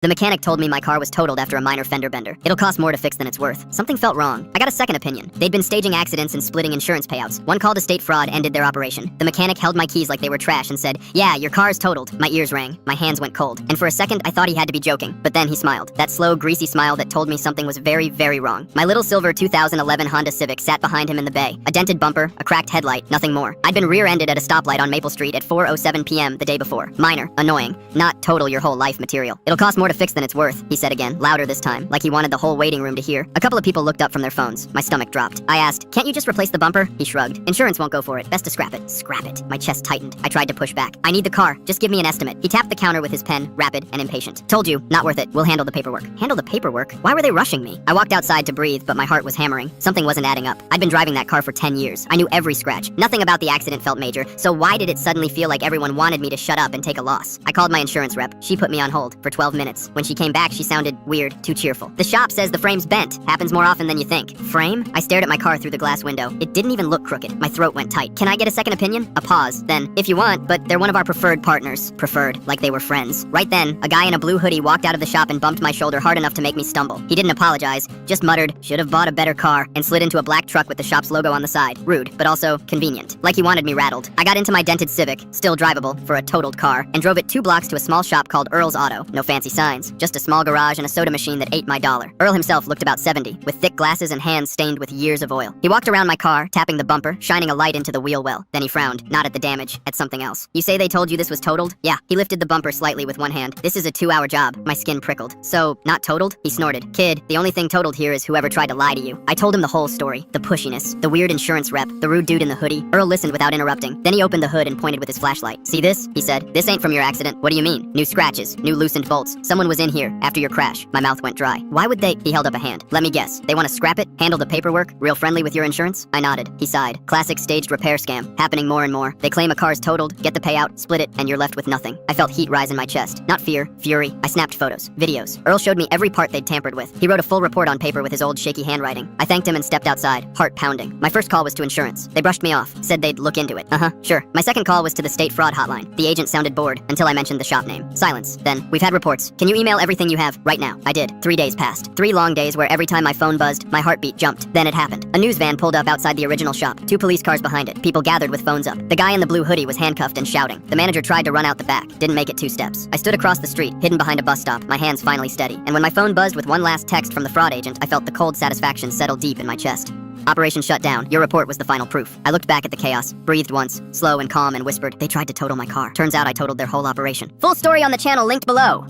The mechanic told me my car was totaled after a minor fender bender. It'll cost more to fix than it's worth. Something felt wrong. I got a second opinion. They'd been staging accidents and splitting insurance payouts. One call to state fraud ended their operation. The mechanic held my keys like they were trash and said, "Yeah, your car's totaled." My ears rang. My hands went cold. And for a second, I thought he had to be joking. But then he smiled. That slow, greasy smile that told me something was very, very wrong. My little silver 2011 Honda Civic sat behind him in the bay. A dented bumper, a cracked headlight, nothing more. I'd been rear-ended at a stoplight on Maple Street at 4:07 p.m. the day before. Minor, annoying, not total your whole life material. It'll cost more to fix than it's worth, he said again, louder this time, like he wanted the whole waiting room to hear. A couple of people looked up from their phones. My stomach dropped. I asked, "Can't you just replace the bumper?" He shrugged. "Insurance won't go for it. Best to scrap it." Scrap it. My chest tightened. I tried to push back. "I need the car. Just give me an estimate." He tapped the counter with his pen, rapid and impatient. "Told you, not worth it. We'll handle the paperwork." Handle the paperwork? Why were they rushing me? I walked outside to breathe, but my heart was hammering. Something wasn't adding up. I'd been driving that car for 10 years. I knew every scratch. Nothing about the accident felt major, so why did it suddenly feel like everyone wanted me to shut up and take a loss? I called my insurance rep. She put me on hold for 12 minutes. When she came back, she sounded weird, too cheerful. "The shop says the frame's bent. Happens more often than you think." Frame? I stared at my car through the glass window. It didn't even look crooked. My throat went tight. "Can I get a second opinion?" A pause. Then, "If you want, but they're one of our preferred partners." Preferred, like they were friends. Right then, a guy in a blue hoodie walked out of the shop and bumped my shoulder hard enough to make me stumble. He didn't apologize, just muttered, "Should have bought a better car," and slid into a black truck with the shop's logo on the side. Rude, but also convenient. Like he wanted me rattled. I got into my dented Civic, still drivable for a totaled car, and drove it 2 blocks to a small shop called Earl's Auto. No fancy signs, just a small garage and a soda machine that ate my dollar. Earl himself looked about 70, with thick glasses and hands stained with years of oil. He walked around my car, tapping the bumper, shining a light into the wheel well. Then he frowned, not at the damage, at something else. "You say they told you this was totaled?" "Yeah." He lifted the bumper slightly with one hand. "This is a 2-hour job." My skin prickled. "So, not totaled?" He snorted. "Kid, the only thing totaled here is whoever tried to lie to you." I told him the whole story. The pushiness, the weird insurance rep, the rude dude in the hoodie. Earl listened without interrupting. Then he opened the hood and pointed with his flashlight. "See this?" he said. "This ain't from your accident." "What do you mean?" "New scratches, new loosened bolts. Someone was in here after your crash." My mouth went dry. "Why would they?" He held up a hand. "Let me guess. They want to scrap it? Handle the paperwork? Real friendly with your insurance?" I nodded. He sighed. "Classic staged repair scam. Happening more and more. They claim a car's totaled, get the payout, split it, and you're left with nothing." I felt heat rise in my chest. Not fear, fury. I snapped photos, videos. Earl showed me every part they'd tampered with. He wrote a full report on paper with his old shaky handwriting. I thanked him and stepped outside, heart pounding. My first call was to insurance. They brushed me off, said they'd look into it. Sure. My second call was to the state fraud hotline. The agent sounded bored until I mentioned the shop name. Silence. Then, "We've had reports. Can you email everything you have right now?" I did. 3 days passed. 3 long days where every time my phone buzzed, my heartbeat jumped. Then it happened. A news van pulled up outside the original shop. 2 police cars behind it. People gathered with phones up. The guy in the blue hoodie was handcuffed and shouting. The manager tried to run out the back. Didn't make it 2 steps. I stood across the street, hidden behind a bus stop, my hands finally steady. And when my phone buzzed with one last text from the fraud agent, I felt the cold satisfaction settle deep in my chest. "Operation shut down. Your report was the final proof." I looked back at the chaos, breathed once, slow and calm, and whispered, "They tried to total my car. Turns out I totaled their whole operation." Full story on the channel linked below.